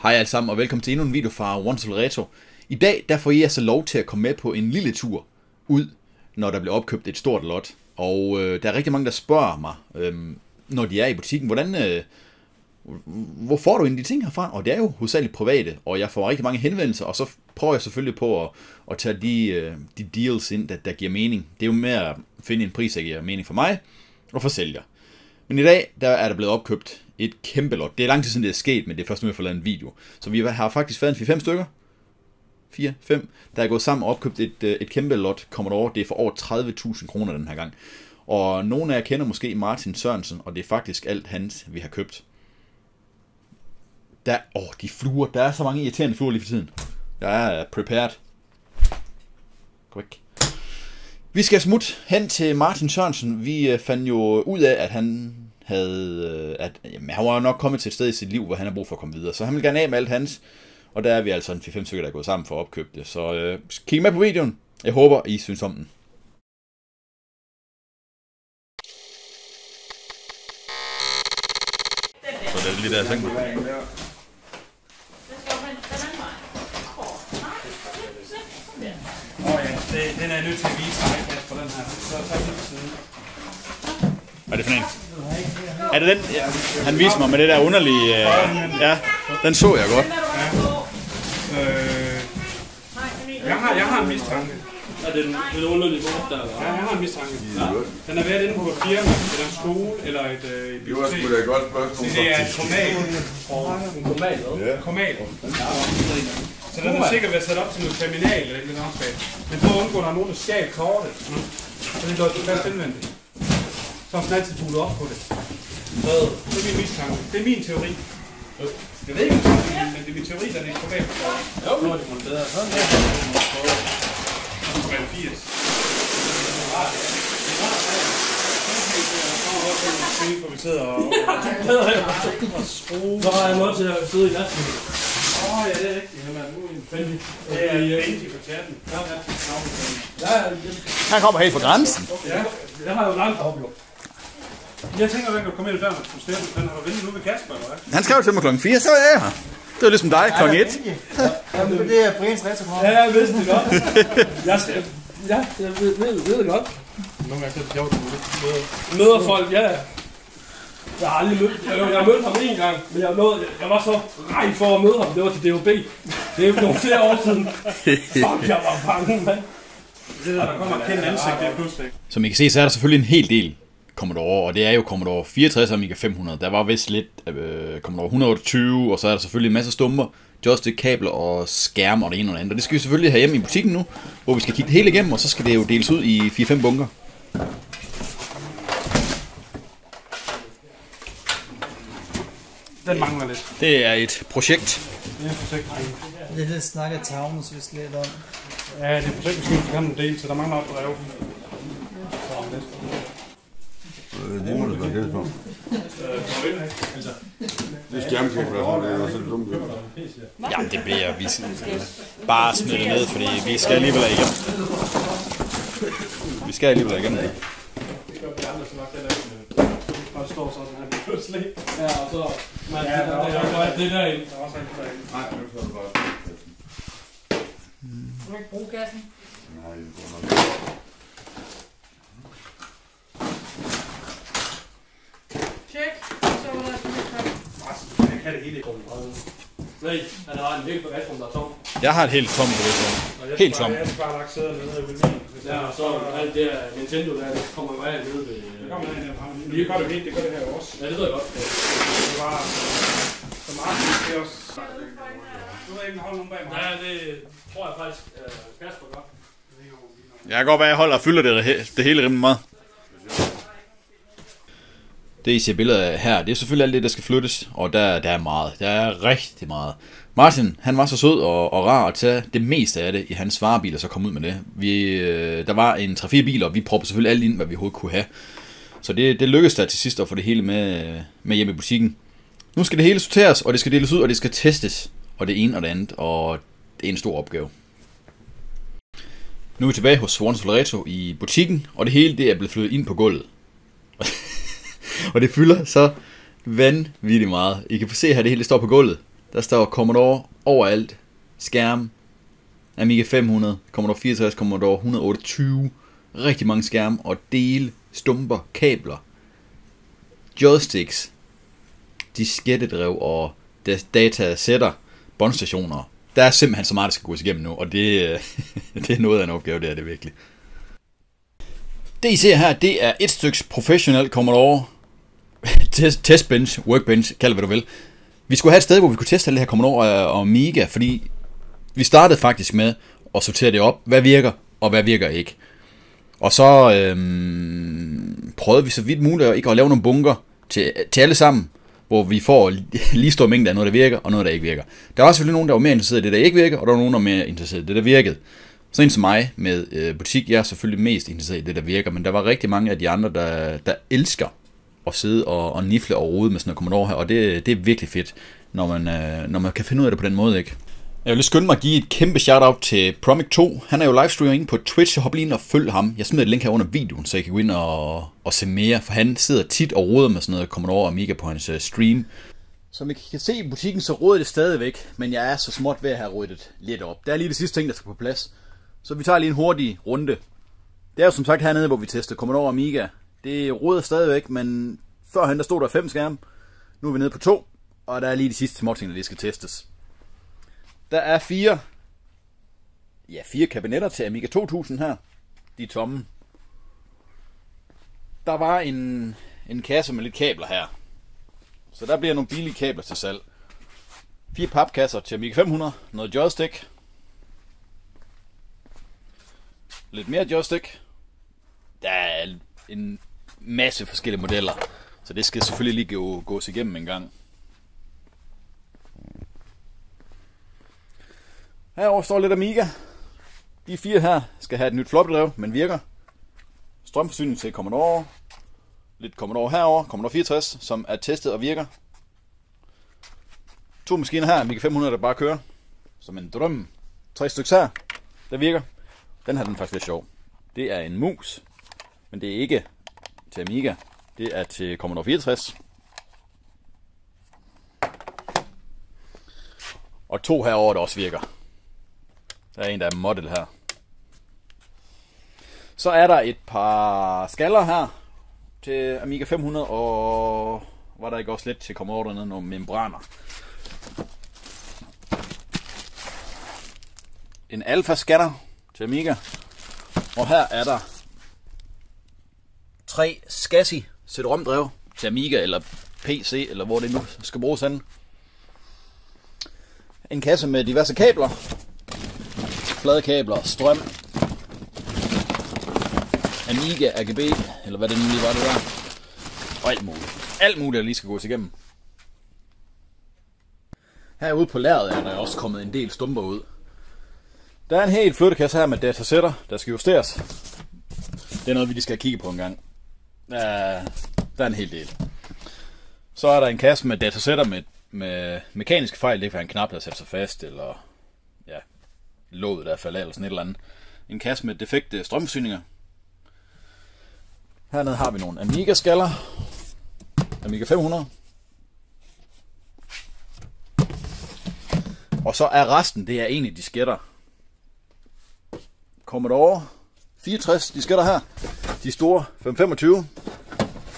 Hej alle sammen og velkommen til endnu en video fra Wonderful Retro. I dag der får I altså lov til at komme med på en lille tur ud, når der bliver opkøbt et stort lot. Og der er rigtig mange, der spørger mig, når de er i butikken, hvor får du egentlig de ting herfra? Og det er jo hovedsageligt private, og jeg får rigtig mange henvendelser, og så prøver jeg selvfølgelig på at tage de deals ind, der giver mening. Det er jo med at finde en pris, der giver mening for mig og for sælger. Men i dag der er der blevet opkøbt et kæmpe lot. Det er lang tid siden det er sket, men det er først nu, jeg får lavet en video. Så vi har faktisk fået 5 stykker. 4-5, der er gået sammen og opkøbt et kæmpe lot Commodore. Det er for over 30.000 kroner den her gang. Og nogle af jer kender måske Martin Sørensen, og det er faktisk alt hans, vi har købt. De fluer. Der er så mange irriterende fluer lige for tiden. Jeg er prepared. Quick. Vi skal smutte hen til Martin Sørensen. Vi fandt jo ud af, at han han var nok kommet til et sted i sit liv, hvor han har brug for at komme videre. Så han vil gerne af med alt hans. Og der er vi altså en 4-5 stykker, der er gået sammen for at opkøbe det. Så kig med på videoen. Jeg håber, I synes om den. Så det er lige der, jeg tænker. Den er nødt til at vise dig, Kasper, den her. Så tager vi siden. Hvad er det for en? Er det den? Ja. Han viste mig med det der underlige... ja, den så jeg godt. Ja. Jeg har en mistanke. Er det en underlig bord der? Ja, jeg har en mistanke. Ja. Den er været inde på et firma, eller en skole, eller et bibliotek. Det var et godt spørgsmål. Det er et format. Format. Så den er sikkert været sat op til noget terminal eller et eller andet. Men for at undgå, at der er nogen, der stjal kortet, så det er det fast indvendigt. Så har man altid puttet op på det. Det er min mistanke. Det er min teori. Jeg ved ikke, om det er, men det er min teori, der er en format. Jo, nu er det kun bedre. Sådan her. Format 80. Vi sidder og Så har jeg nødt til at sidde i lasten. ja, det er rigtigt. Det er Benji på chatten. Han kommer helt fra grænsen. Ja, Jeg har jo langt op, jo. jeg tænker, at den kan komme ind i døren, at du den har du ventet nu med Kasper, eller hvad? Han skrev til mig klokken 4, så er jeg her. Det var ligesom dig, klokken 1. Jamen, det er Brians Retro. Ja, jeg vidste det godt. Jeg ved det godt. Nogle gange så er det sjovt, at du Møder folk, ja. Jeg har aldrig mødt, jeg mødte ham en gang, men jeg var så rej for at møde ham. Det var til DHB. Det er nogle flere år siden. Fuck, jeg var bange, mand. der kommer et kendt ansigt, det er pludselig. Som I kan se, så er der selvfølgelig en hel del Commodore, og det er jo Commodore 64 og Amiga 500. Der var vist lidt Commodore 128, og så er der selvfølgelig en masse stumper, joystick, kabler og skærm og det ene og det andet. Og det skal vi selvfølgelig have hjemme i butikken nu, hvor vi skal kigge det hele igennem, og så skal det jo deles ud i 4-5 bunker. Den mangler lidt. Det er et projekt. Det er et projekt. Det snakker Tavnes vist lidt om. Ja, det er et projekt, vi skal have en del, så der mangler også brev. Det må du være kæft på. Det er skærmkæbler, det er også lidt dumt. Jamen det bliver vi bare smide det ned, fordi vi skal alligevel af igennem. Vi skal alligevel af igennem det. Det gør vi andre, som nok heller ikke. Og står sådan her pludselig. Ja, og så... det derinde. Der er også rigtig derinde. Nej, nu skal du bare. Du ikke bruge kassen? Nej, det går nok. Tjek. Så var der sådan lidt. Jeg kan det hele ikke. Nej, han har en hel bagagerum, der er tom. Jeg har et helt tomt på det så. Helt tom. Jeg skal bare lagt sæder nede ved min. Ja, og så alt det her Nintendo der, det kommer jo af nede ved... Det kommer ind i ham. Det gør det helt, det gør det her også. Ja, det ved jeg godt. Det var så meget, det er også... Du ved ikke, holde nogen bag mig. Ja, det tror jeg faktisk, Kasper gør. Jeg kan godt være, at jeg holder og fylder det hele rimelig meget. Det I ser billeder af her, det er selvfølgelig alt det, der skal flyttes, og der er meget. Der er rigtig meget. Martin, han var så sød og rar at tage det meste af det i hans varebil, og så komme ud med det. Der var en 3-4 biler, og vi proppede selvfølgelig alt ind, hvad vi overhovedet kunne have. Så det lykkedes der til sidst at få det hele med hjem i butikken. Nu skal det hele sorteres, og det skal deles ud, og det skal testes. Og det ene og det andet, og det er en stor opgave. Nu er vi tilbage hos Wonderful Retro i butikken, og det hele det er blevet flyttet ind på gulvet. Og det fylder så vanvittigt meget. I kan få se her, det hele står på gulvet. Der står Commodore overalt. Skærm. Amiga 500. Commodore 64. Commodore 128. Rigtig mange skærme. Og dele. Stumper. Kabler. Joysticks. Diskettedrev og datasætter. Båndstationer. Der er simpelthen så meget, der skal gås igennem nu. Og det er noget af en opgave, det er det virkelig. Det I ser her, det er et stykke professionel Commodore testbench, workbench, kald hvad du vil. Vi skulle have et sted, hvor vi kunne teste alle det her Commodore og Amiga, fordi vi startede faktisk med at sortere det op, hvad virker og hvad virker ikke. Og så prøvede vi så vidt muligt ikke at lave nogle bunker til alle sammen, hvor vi får lige stor mængde af noget, der virker og noget, der ikke virker. Der var selvfølgelig nogen, der var mere interesseret i det, der ikke virker, og der var nogen, der var mere interesseret i det, der virkede. Så en som mig med butik, jeg er selvfølgelig mest interesseret i det, der virker, men der var rigtig mange af de andre, der elsker at sidde og nifle og rode med sådan noget Commodore her, og det er virkelig fedt, når man kan finde ud af det på den måde, ikke? Jeg vil lige skynde mig at give et kæmpe shout-out til Promic2. Han er jo livestreamer inde på Twitch, så hop lige ind og følg ham. Jeg smider et link her under videoen, så I kan gå ind og se mere, for han sidder tit og roder med sådan noget Commodore og Amiga på hans stream. Som I kan se i butikken, så roder det stadigvæk, men jeg er så småt ved at have ryddet lidt op. Det er lige det sidste ting, der skal på plads. Så vi tager lige en hurtig runde. Det er jo som sagt hernede, hvor vi tester Commodore og Amiga. Det roder stadigvæk, men førhen der stod der 5 skærme. Nu er vi nede på 2, og der er lige de sidste småting, der lige skal testes. Der er 4 kabinetter til Amiga 2000 her. De er tomme. Der var en kasse med lidt kabler her. Så der bliver nogle billige kabler til salg. 4 papkasser til Amiga 500. Noget joystick. Lidt mere joystick. Der er en masse forskellige modeller. Så det skal selvfølgelig lige gås igennem en gang. Herovre står lidt Amiga. De 4 her skal have et nyt floppydrev, men virker. Strømforsyning til Commodore. Lidt Commodore herovre, Commodore 64, som er testet og virker. 2 maskiner her, Amiga 500, der bare kører. Som en drøm. 3 stykker her, der virker. Den her den er faktisk lidt sjov. Det er en mus, men det er ikke til Amiga. Det er til Commodore 64. Og 2 herovre, der også virker. Der er en, der er model her. Så er der et par skaller her til Amiga 500, og var der ikke også lidt til Commodore dernede, nogle membraner. En alfa scanner til Amiga. Og her er der 3 SCSI CD-ROM-drev til Amiga eller PC, eller hvor det nu skal bruges hen. En kasse med diverse kabler. Fladkabler, strøm, Amiga, RGB, eller hvad det nu lige var, det der. Og alt muligt. Alt muligt, der lige skal gås igennem. Herude på lageret er der også kommet en del stumper ud. Der er en helt flyttekasse her med datasætter, der skal justeres. Det er noget, vi lige skal kigge på en gang. Der er en hel del. Så er der en kasse med datasætter med mekaniske fejl. Det kan være en knap, der sætter sig fast, eller ja, låget der falder eller sådan et eller andet. En kasse med defekte strømforsyninger. Hernede har vi nogle Amiga-skaller. Amiga 500. Og så er resten, det er egentlig disketter. Commodore 64 disketter her. De store 525. Det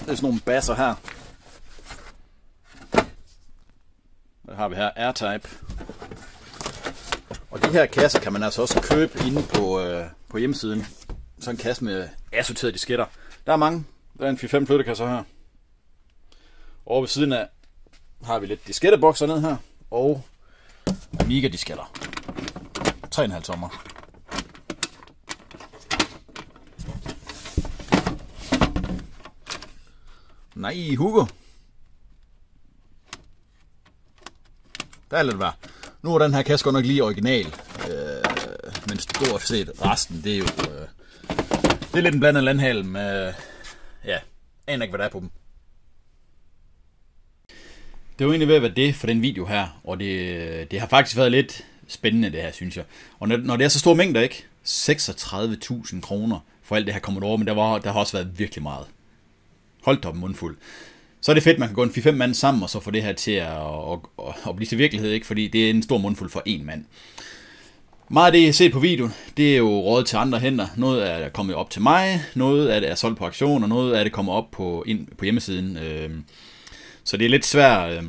er sådan nogle basser her. Der har vi her R-Type. Og de her kasser kan man altså også købe inde på hjemmesiden. Sådan en kasse med assorterede disketter. Der er mange. Der er en 4-5 flyttekasser her. Og ved siden af har vi lidt diskettebokser ned her. Og Amiga disketter. 3,5 tommer. Nej, Hugo. Der er lidt værd. Nu er den her kasse godt nok lige original. Men stort set resten, det er jo... det er lidt en blandet landhal med... ja, aner ikke, hvad der er på dem. Det var egentlig ved at være det for den video her. Og det har faktisk været lidt spændende, det her, synes jeg. Og når det er så store mængder, ikke? 36.000 kroner for alt det her Commodore, men der har også været virkelig meget. Hold da op mundfuld. så er det fedt, man kan gå en 4-5 mand sammen, og så få det her til at blive til virkelighed, ikke? Fordi det er en stor mundfuld for en mand. Meget af det, jeg ser på videoen, det er jo råd til andre hænder. Noget er kommet op til mig, noget af det er solgt på auktion, og noget af det kommer op på hjemmesiden. Så det er lidt svært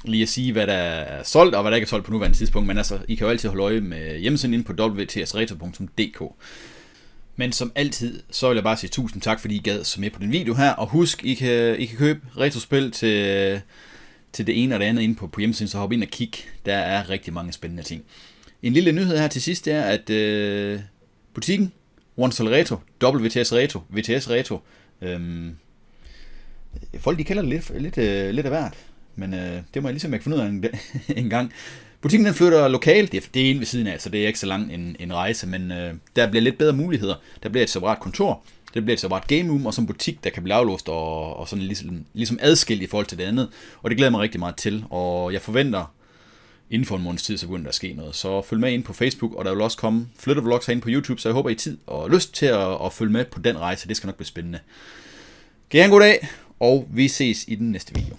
lige at sige, hvad der er solgt, og hvad der ikke er solgt på nuværende tidspunkt. Men altså, I kan jo altid holde øje med hjemmesiden inde på wtsretro.dk. Men som altid, så vil jeg bare sige tusind tak, fordi I gad så med på den video her. Og husk, I kan købe retrospil til det ene og det andet inde på hjemmesiden, så hop ind og kig. Der er rigtig mange spændende ting. En lille nyhed her til sidst er, at butikken OneSoul Retro, WTS Retro, VTS Retro, folk de kalder det lidt af hvert, men det må jeg ligesom ikke finde ud af en gang. Butikken den flytter lokalt, det er inde ved siden af, så det er ikke så lang en rejse, men der bliver lidt bedre muligheder. Der bliver et separat kontor, der bliver et separat game room, og som butik, der kan blive aflåst og sådan ligesom adskilt i forhold til det andet. Og det glæder mig rigtig meget til, og jeg forventer, inden for en måneds tid, så begynder der at ske noget. Så følg med ind på Facebook, og der vil også komme flyttervlogs herinde på YouTube, så jeg håber, I har tid og lyst til at følge med på den rejse. Det skal nok blive spændende. Kan I have en god dag, og vi ses i den næste video.